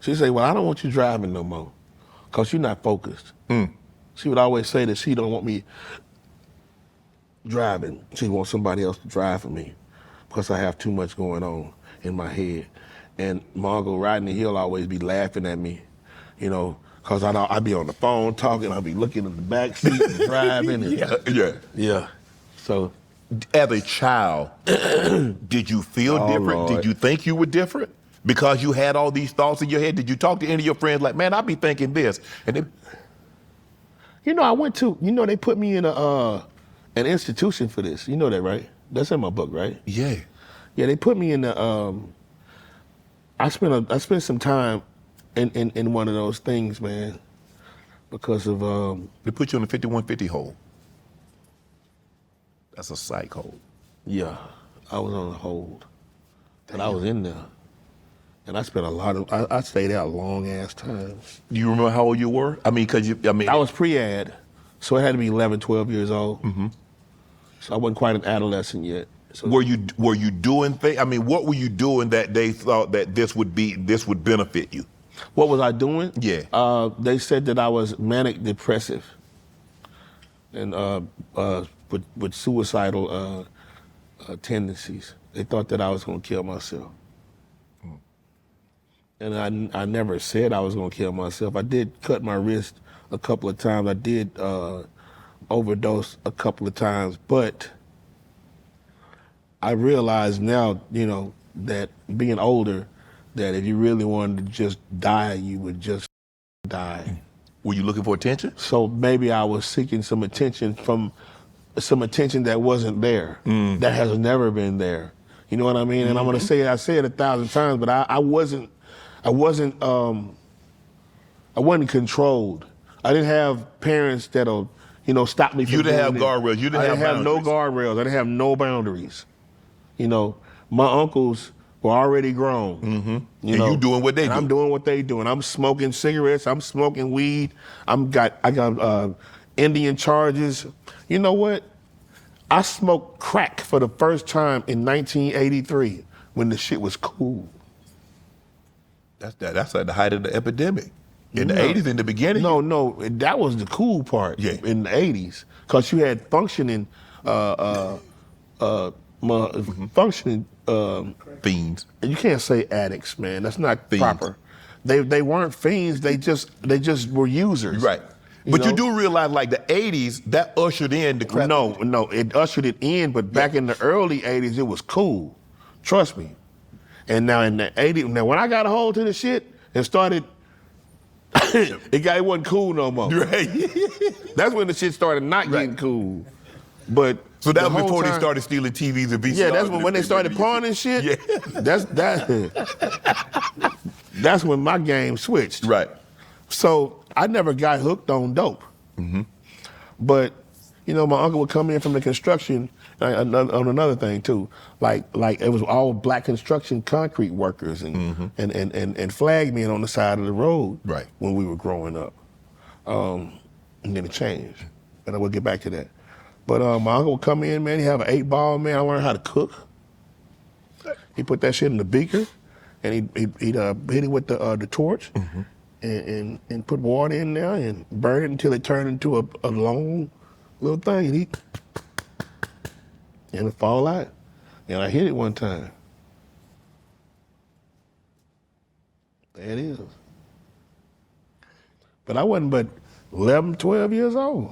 She'd say, well, I don't want you driving no more because you're not focused. She would always say that she don't want me driving. She wants somebody else to drive for me because I have too much going on in my head. And my uncle Rodney, he'll always be laughing at me, you know, because I'd be on the phone talking, I'd be looking in the back seat and driving. And, yeah. So, as a child, did you feel different? Lord. Did you think you were different? Because you had all these thoughts in your head? Did you talk to any of your friends like, man, I be thinking this? And they... You know, I went to, you know, they put me in an institution for this. You know that, right? That's in my book, right? Yeah. Yeah, they put me in the, I spent some time in one of those things, man, because of... They put you in the 5150 hole. That's a psych hole. Yeah, I was on a hold, but I was in there. And I spent I stayed there a long ass time. Do you remember how old you were? I mean, I was pre-ad, so it had to be 11, 12 years old. So I wasn't quite an adolescent yet. So were you doing things? I mean, what were you doing that they thought that this would benefit you? What was I doing? Yeah. They said that I was manic depressive, and with suicidal tendencies. They thought that I was going to kill myself. And I never said I was going to kill myself. I did cut my wrist a couple of times. I did overdose a couple of times. But I realize now, you know, that being older, that if you really wanted to just die, you would just die. Were you looking for attention? So maybe I was seeking some attention that wasn't there, that has never been there. You know what I mean? And I'm going to say, I say it 1,000 times, but I wasn't controlled. I didn't have parents that'll, you know, stop me from You didn't have doing it. guardrails. You didn't I have didn't have no guardrails. I didn't have no boundaries. You know, my uncles were already grown. You know, you doing what they do. I'm doing what they doing. I'm smoking cigarettes. I'm smoking weed. I got Indian charges. You know what? I smoked crack for the first time in 1983 when the shit was cool. That's at the height of the epidemic. In the 80s, in the beginning? No, that was the cool part in the 80s. Because you had functioning, fiends. And you can't say addicts, man. That's not fiends. Proper. They weren't fiends, they just were users. Right. But you do realize, like, the 80s, that ushered in the crap. No, it ushered it in, but back in the early 80s, it was cool. Trust me. And now in the 80s, now when I got a hold to the shit and started, it wasn't cool no more. Right. That's when the shit started not getting cool. But so that was before they started stealing TVs and VCRs. Yeah, that's when they started pawning shit. Yeah. That's when my game switched. Right. So I never got hooked on dope. But, you know, my uncle would come in from the construction on another thing too. Like it was all black construction concrete workers and flag men on the side of the road when we were growing up. And then it changed. And I will get back to that. But my uncle would come in, man, he'd have an 8-ball, man. I learned how to cook. He put that shit in the beaker and he'd hit it with the torch and put water in there and burn it until it turned into a long little thing. And it fall out. And I hit it one time. There it is. But I wasn't but 11, 12 years old.